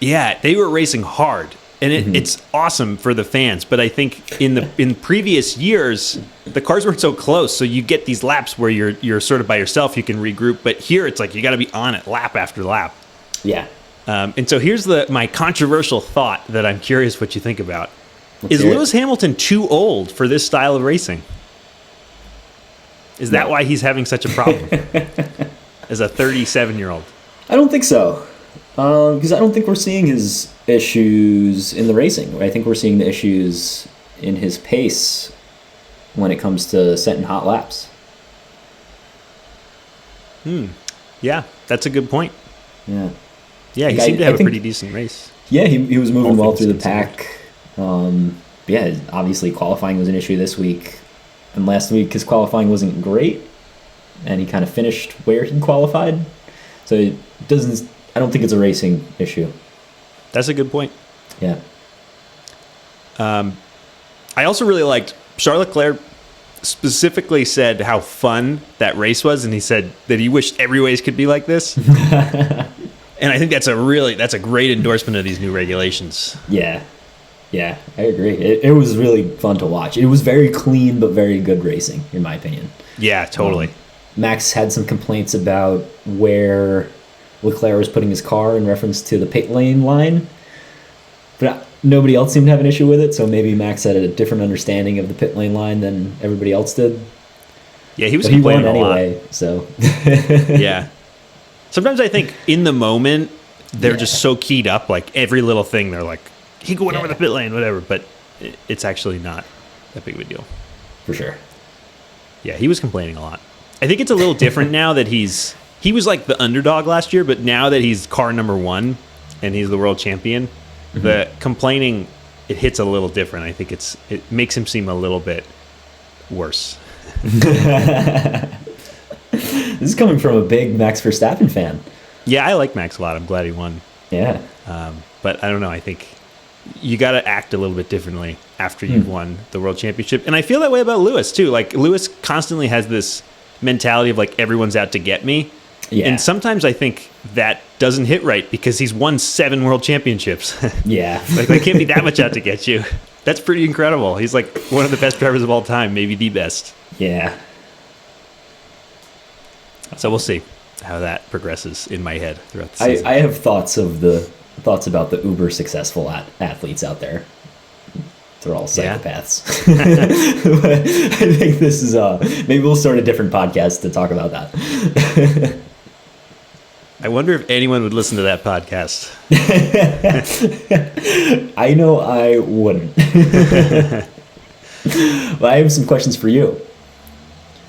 Yeah, they were racing hard, and it's awesome for the fans. But I think in previous years, the cars weren't so close, so you get these laps where you're sort of by yourself. You can regroup, but here it's like you got to be on it lap after lap. Yeah. And so here's my controversial thought that I'm curious what you think about. Let's Is hear it. Lewis Hamilton too old for this style of racing? Is that why he's having such a problem as a 37-year-old? I don't think so. Because I don't think we're seeing his issues in the racing. I think we're seeing the issues in his pace when it comes to setting hot laps. Yeah, that's a good point. Yeah. Yeah, he Like, seemed to I have a think- pretty decent race. Yeah, he was moving All well things through the considered. pack. Yeah, obviously qualifying was an issue this week. And last week his qualifying wasn't great. And he kind of finished where he qualified. So it doesn't... I don't think it's a racing issue. That's a good point. Yeah. I also really liked Charles Leclerc specifically said how fun that race was, and he said that he wished every race could be like this. And I think that's a great endorsement of these new regulations. Yeah. Yeah, I agree. It was really fun to watch. It was very clean but very good racing, in my opinion. Yeah, totally. Max had some complaints about where Leclerc was putting his car in reference to the pit lane line. But nobody else seemed to have an issue with it, so maybe Max had a different understanding of the pit lane line than everybody else did. Yeah, he was But he won complaining a lot. anyway, so... Yeah. Sometimes I think in the moment they're just so keyed up, like every little thing they're like, he going over the pit lane, whatever. But it's actually not that big of a deal. For sure. Yeah, he was complaining a lot. I think it's a little different now that he was like the underdog last year, but now that he's car number one and he's the world champion, the complaining, it hits a little different. I think it makes him seem a little bit worse. This is coming from a big Max Verstappen fan. Yeah, I like Max a lot. I'm glad he won. Yeah. But I don't know. I think you got to act a little bit differently after you've won the world championship. And I feel that way about Lewis, too. Like, Lewis constantly has this mentality of, like, everyone's out to get me. Yeah. And sometimes I think that doesn't hit right because he's won 7 world championships. Yeah. Like, they can't be that much out to get you. That's pretty incredible. He's, like, one of the best drivers of all time, maybe the best. Yeah. So we'll see how that progresses in my head throughout the I season. have thoughts about the uber successful athletes out there. They're all Yeah. psychopaths. I think this is maybe we'll start a different podcast to talk about that. I wonder if anyone would listen to that podcast. I know I wouldn't. Well, I have some questions for you.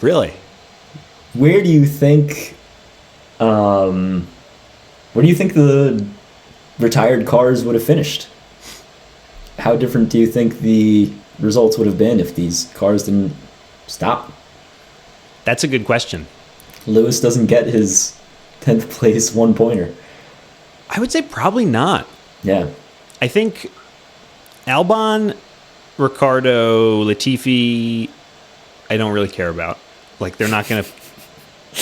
Really? Where do you think the retired cars would have finished? How different do you think the results would have been if these cars didn't stop? That's a good question. Lewis doesn't get his 10th place 1-pointer. I would say probably not. Yeah. I think Albon, Ricciardo, Latifi, I don't really care about. Like, they're not going to...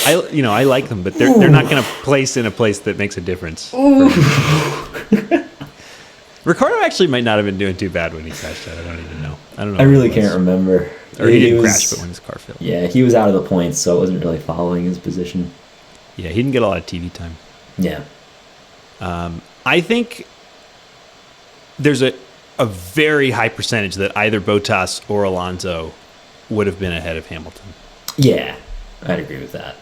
I like them, but they're not going to place in a place that makes a difference. Ricciardo actually might not have been doing too bad when he crashed out. I don't even know. I don't know. I really what it was. can't remember. Or he didn't was- crash, but when his car failed. Yeah, he was out of the points, so I wasn't really following his position. Yeah, he didn't get a lot of TV time. Yeah. I think there's a very high percentage that either Bottas or Alonso would have been ahead of Hamilton. Yeah, I'd agree with that.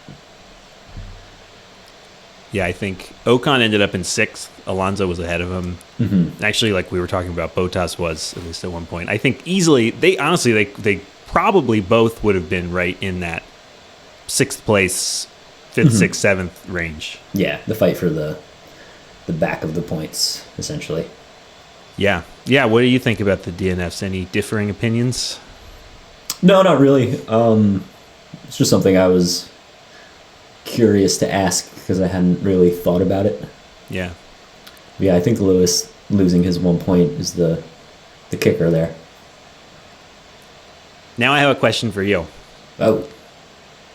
Yeah, I think Ocon ended up in 6th. Alonso was ahead of him. Mm-hmm. Actually, like we were talking about, Bottas was, at least at one point. I think easily, they probably both would have been right in that 6th place, 5th, 6th, 7th range. Yeah, the fight for the back of the points, essentially. Yeah. Yeah, what do you think about the DNFs? Any differing opinions? No, not really. It's just something I was curious to ask because I hadn't really thought about it. Yeah. Yeah, I think Lewis losing his 1 point is the kicker there. Now I have a question for you. Oh.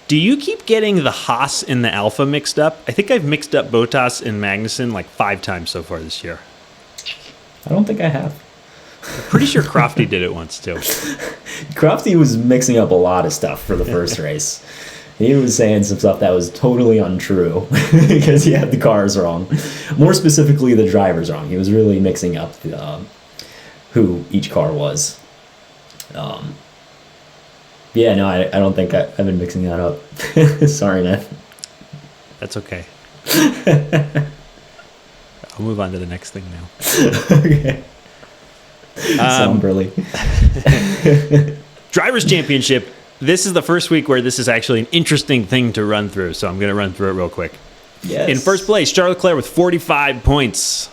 Do you keep getting the Haas and the Alpha mixed up? I think I've mixed up Bottas and Magnussen like 5 times so far this year. I don't think I have. I'm pretty sure Crofty did it once too. Crofty was mixing up a lot of stuff for the first race. He was saying some stuff that was totally untrue because he had the cars wrong. More specifically, the drivers wrong. He was really mixing up who each car was. Yeah, no, I don't think I've been mixing that up. Sorry, man. That's okay. I'll move on to the next thing now. Okay. Somberly. Drivers' Championship. This is the first week where this is actually an interesting thing to run through, so I'm going to run through it real quick. Yes. In first place, Charles Leclerc with 45 points.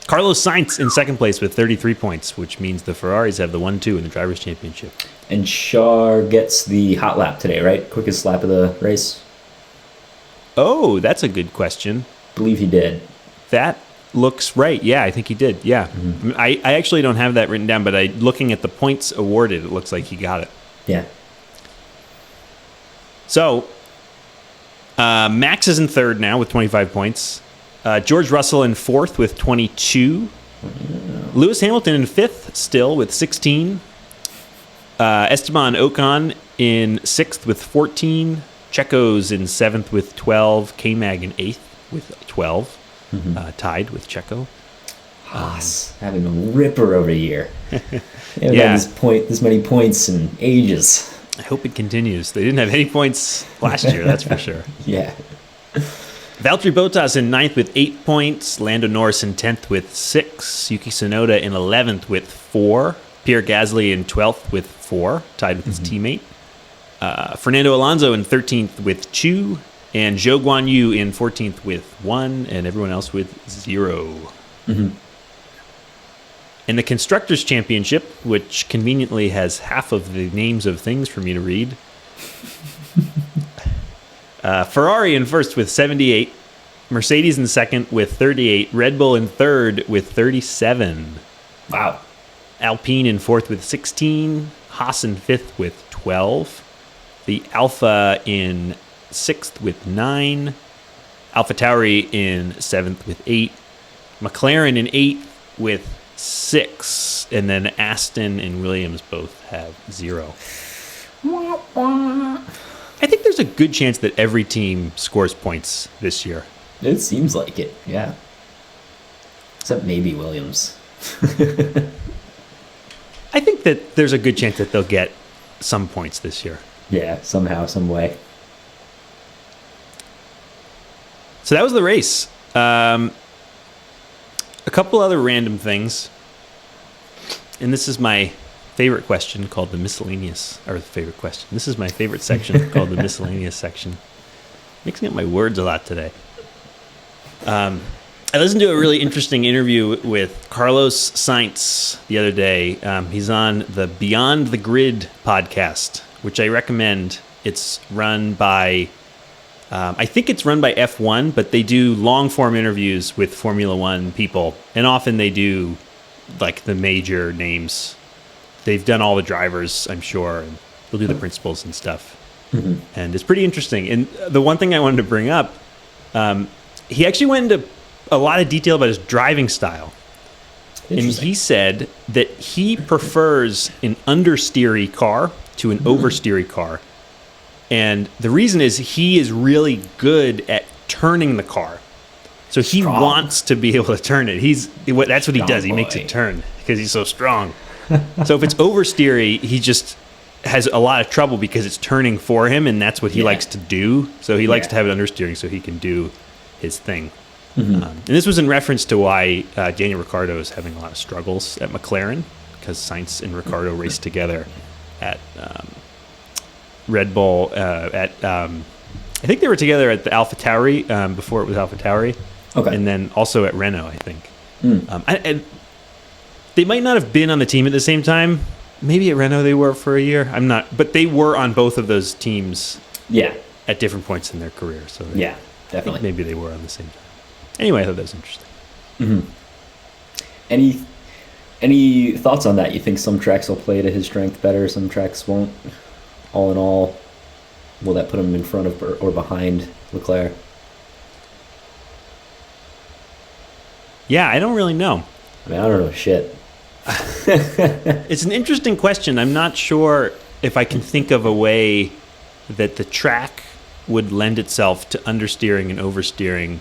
Carlos Sainz in second place with 33 points, which means the Ferraris have the 1-2 in the Drivers' Championship. And Char gets the hot lap today, right? Quickest lap of the race. Oh, that's a good question. I believe he did. That looks right. Yeah, I think he did. Yeah. Mm-hmm. I actually don't have that written down, but looking at the points awarded, it looks like he got it. Yeah. So, Max is in third now with 25 points. George Russell in fourth with 22. Lewis Hamilton in fifth still with 16. Esteban Ocon in sixth with 14. Checo's in seventh with 12. K-Mag in eighth with 12. Tied with Checo. Haas having a ripper over here. They haven't Yeah. had this many points in ages. I hope it continues. They didn't have any points last year, that's for sure. Yeah. Valtteri Bottas in ninth with 8 points. Lando Norris in 10th with 6. Yuki Tsunoda in 11th with 4. Pierre Gasly in 12th with 4, tied with his teammate. Fernando Alonso in 13th with 2. And Zhou Guanyu in 14th with 1. And everyone else with 0. In the Constructors' Championship, which conveniently has half of the names of things for me to read, Ferrari in first with 78, Mercedes in second with 38, Red Bull in third with 37. Wow. Alpine in fourth with 16, Haas in fifth with 12, the Alpha in sixth with 9, AlphaTauri in seventh with 8, McLaren in eighth with 6, and then Aston and Williams both have 0. I think there's a good chance that every team scores points this year. It seems like it, yeah. Except maybe Williams. I think that there's a good chance that they'll get some points this year. Yeah, somehow, some way. So that was the race. A couple other random things. And this is my favorite question called the miscellaneous, or the favorite question. This is my favorite section called the miscellaneous section. Mixing up my words a lot today. I listened to a really interesting interview with Carlos Sainz the other day. He's on the Beyond the Grid podcast, which I recommend. It's run by, I think it's run by F1, but they do long-form interviews with Formula One people. And often they do, like, the major names. They've done all the drivers, I'm sure, and they'll do the principals and stuff. And it's pretty interesting. And the one thing I wanted to bring up, he actually went into a lot of detail about his driving style. And he said that he prefers an understeery car to an oversteery car. And the reason is he is really good at turning the car. So he wants to be able to turn it. That's what he does. He makes it turn because he's so strong. So if it's oversteery, he just has a lot of trouble because it's turning for him, and that's what he likes to do. So he likes to have it understeering so he can do his thing. And this was in reference to why Daniel Ricciardo is having a lot of struggles at McLaren, because Sainz and Ricciardo raced together at Red Bull at. I think they were together at the AlphaTauri before it was AlphaTauri. Okay. And then also at Renault, I think. Mm. And they might not have been on the team at the same time. Maybe at Renault they were for a year. I'm not, but they were on both of those teams. Yeah. At different points in their career. So yeah, definitely. Maybe they were on the same time. Anyway, I thought that was interesting. Mm-hmm. Any thoughts on that? You think some tracks will play to his strength better, some tracks won't? All in all, will that put him in front of or behind Leclerc? Yeah, I don't really know. I mean, I don't know shit. It's an interesting question. I'm not sure if I can think of a way that the track would lend itself to understeering and oversteering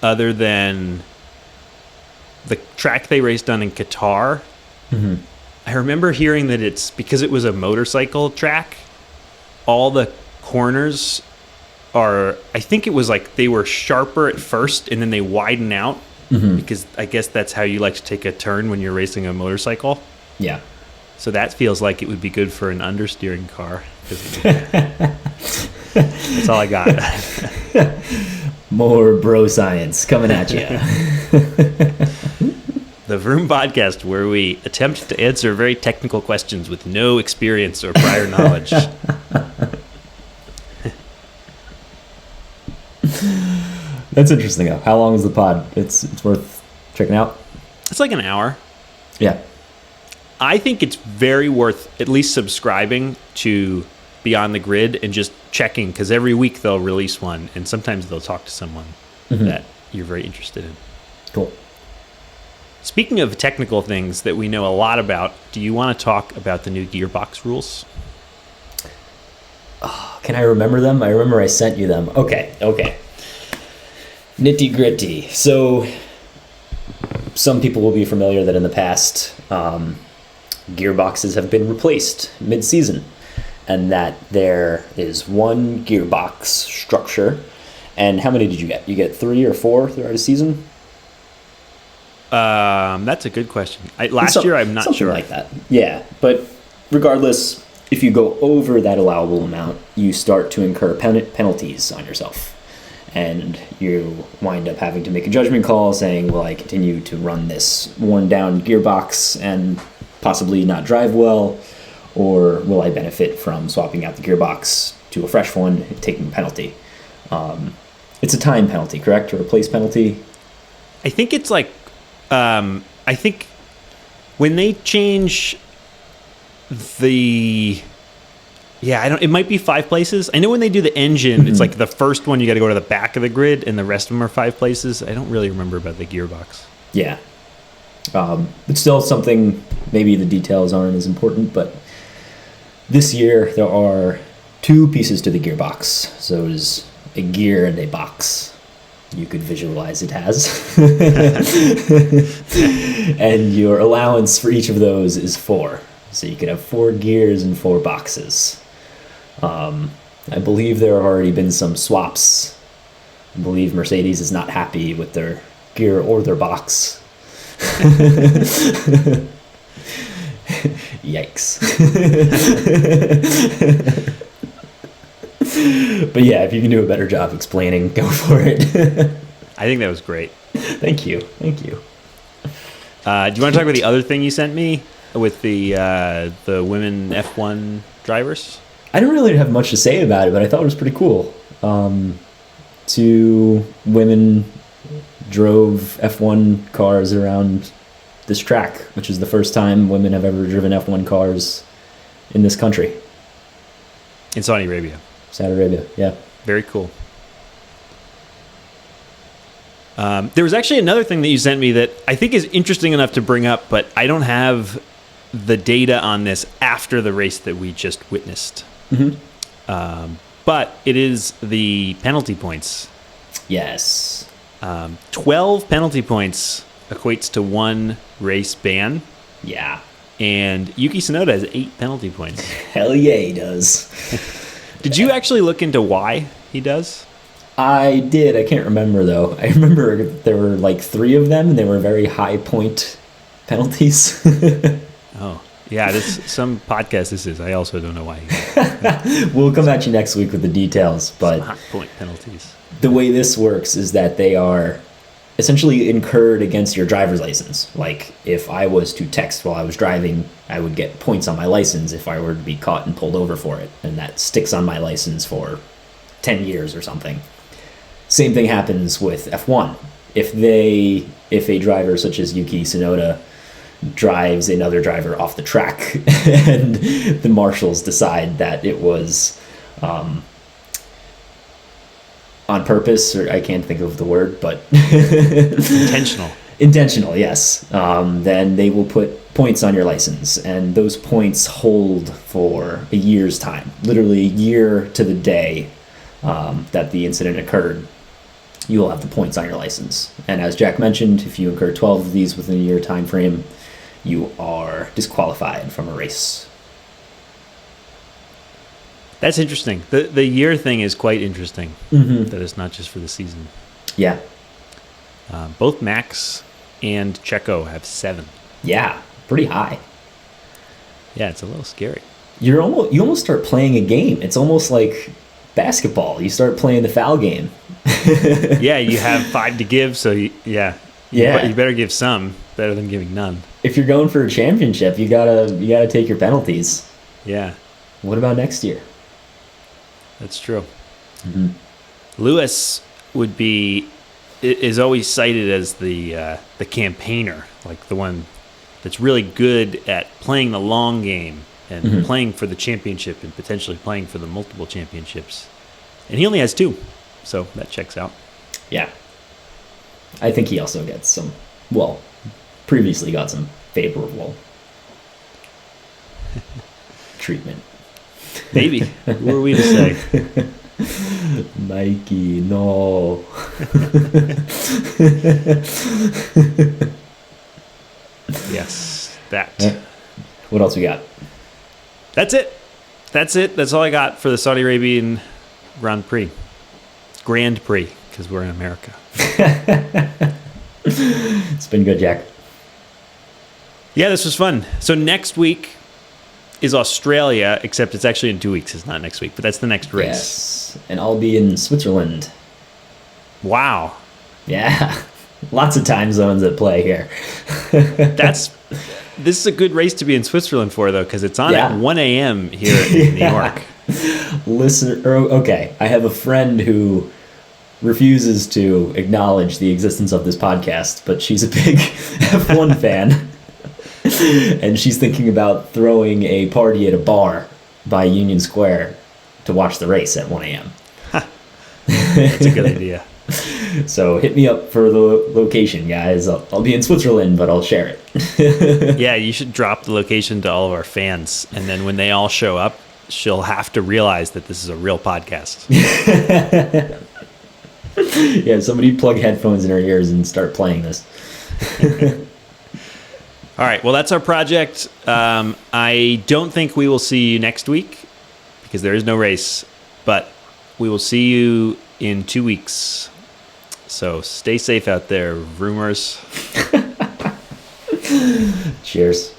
other than the track they raced on in Qatar. Mm-hmm. I remember hearing that it's because it was a motorcycle track, all the corners are, I think it was like they were sharper at first and then they widen out. Mm-hmm. Because I guess that's how you like to take a turn when you're racing a motorcycle. Yeah. So that feels like it would be good for an understeering car. That's all I got. More bro science coming at you. The Vroom Podcast, where we attempt to answer very technical questions with no experience or prior knowledge. That's interesting, though. How long is the pod? It's worth checking out. It's like an hour. Yeah. I think it's very worth at least subscribing to Beyond the Grid and just checking, because every week they'll release one, and sometimes they'll talk to someone that you're very interested in. Cool. Speaking of technical things that we know a lot about, do you want to talk about the new gearbox rules? Oh, can I remember them? I remember I sent you them. Okay. Nitty gritty. So some people will be familiar that in the past gearboxes have been replaced mid-season, and that there is one gearbox structure. And how many did you get? You get 3 or 4 throughout a season? That's a good question. Last year, I'm not something sure. Like that. Yeah, but regardless, if you go over that allowable amount, you start to incur penalties on yourself. And you wind up having to make a judgment call saying, will I continue to run this worn down gearbox and possibly not drive well, or will I benefit from swapping out the gearbox to a fresh one, taking a penalty? It's a time penalty, correct? Or a place penalty? I think it's like, I think when they change the... Yeah, it might be 5 places. I know when they do the engine, it's like the first one you got to go to the back of the grid, and the rest of them are 5 places. I don't really remember about the gearbox. Yeah. But still something, maybe the details aren't as important, but this year there are 2 pieces to the gearbox. So there's a gear and a box. You could visualize it as. And your allowance for each of those is 4. So you could have 4 gears and 4 boxes. I believe there have already been some swaps. I believe Mercedes is not happy with their gear or their box. Yikes. But yeah, if you can do a better job explaining, go for it. I think that was great. Thank you. Do you want to talk about the other thing you sent me with the women F1 drivers? I don't really have much to say about it, but I thought it was pretty cool. 2 women drove F1 cars around this track, which is the first time women have ever driven F1 cars in this country. In Saudi Arabia. Saudi Arabia, yeah. Very cool. There was actually another thing that you sent me that I think is interesting enough to bring up, but I don't have the data on this after the race that we just witnessed. Mm-hmm. But it is the penalty points. Yes. 12 penalty points equates to 1 race ban. Yeah. And Yuki Tsunoda has 8 penalty points. Hell yeah, he does. Did you actually look into why he does? I did. I can't remember, though. I remember there were like 3 of them, and they were very high point penalties. Oh. Yeah, this some podcast this is. I also don't know why. We'll come at you next week with the details, but Some hot point penalties. the way this works is that they are essentially incurred against your driver's license. Like, if I was to text while I was driving, I would get points on my license if I were to be caught and pulled over for it, and that sticks on my license for 10 years or something. Same thing happens with F1. If a driver such as Yuki Tsunoda drives another driver off the track and the marshals decide that it was on purpose, or I can't think of the word, but intentional, yes, then they will put points on your license, and those points hold for a year's time, literally a year to the day that the incident occurred. You will have the points on your license, and as Jack mentioned, if you incur 12 of these within a year time frame, you are disqualified from a race. That's interesting. The year thing is quite interesting. Mm-hmm. That it's not just for the season. Yeah. Both Max and Checo have 7. Yeah, pretty high. Yeah, it's a little scary. You almost start playing a game. It's almost like basketball. You start playing the foul game. Yeah, you have 5 to give, so Yeah. You better give some. Better than giving none. If you're going for a championship, you gotta take your penalties. Yeah, What about next year? that's true. Mm-hmm. Lewis is always cited as the campaigner, like the one that's really good at playing the long game and Mm-hmm. playing for the championship and potentially playing for the multiple championships. And he only has 2, so that checks out. Yeah. I think he also gets previously got some favorable treatment. Maybe. Who are we to say? Mikey, no. Yes, that. What else we got? That's it. That's all I got for the Saudi Arabian Grand Prix, because we're in America. It's been good, Jack. Yeah, this was fun. So next week is Australia, except it's actually in 2 weeks. It's not next week, but that's the next race. Yes, and I'll be in Switzerland. Wow. Yeah, lots of time zones at play here. This is a good race to be in Switzerland for, though, because it's on at 1 a.m. here in New York. Okay, I have a friend who refuses to acknowledge the existence of this podcast, but she's a big F1 fan. And she's thinking about throwing a party at a bar by Union Square to watch the race at 1 a.m. That's a good idea. So hit me up for the location, guys. I'll be in Switzerland, but I'll share it. Yeah, you should drop the location to all of our fans. And then when they all show up, she'll have to realize that this is a real podcast. Yeah, somebody plug headphones in her ears and start playing this. All right, well, that's our project. I don't think we will see you next week because there is no race, but we will see you in 2 weeks. So stay safe out there, rumors. Cheers.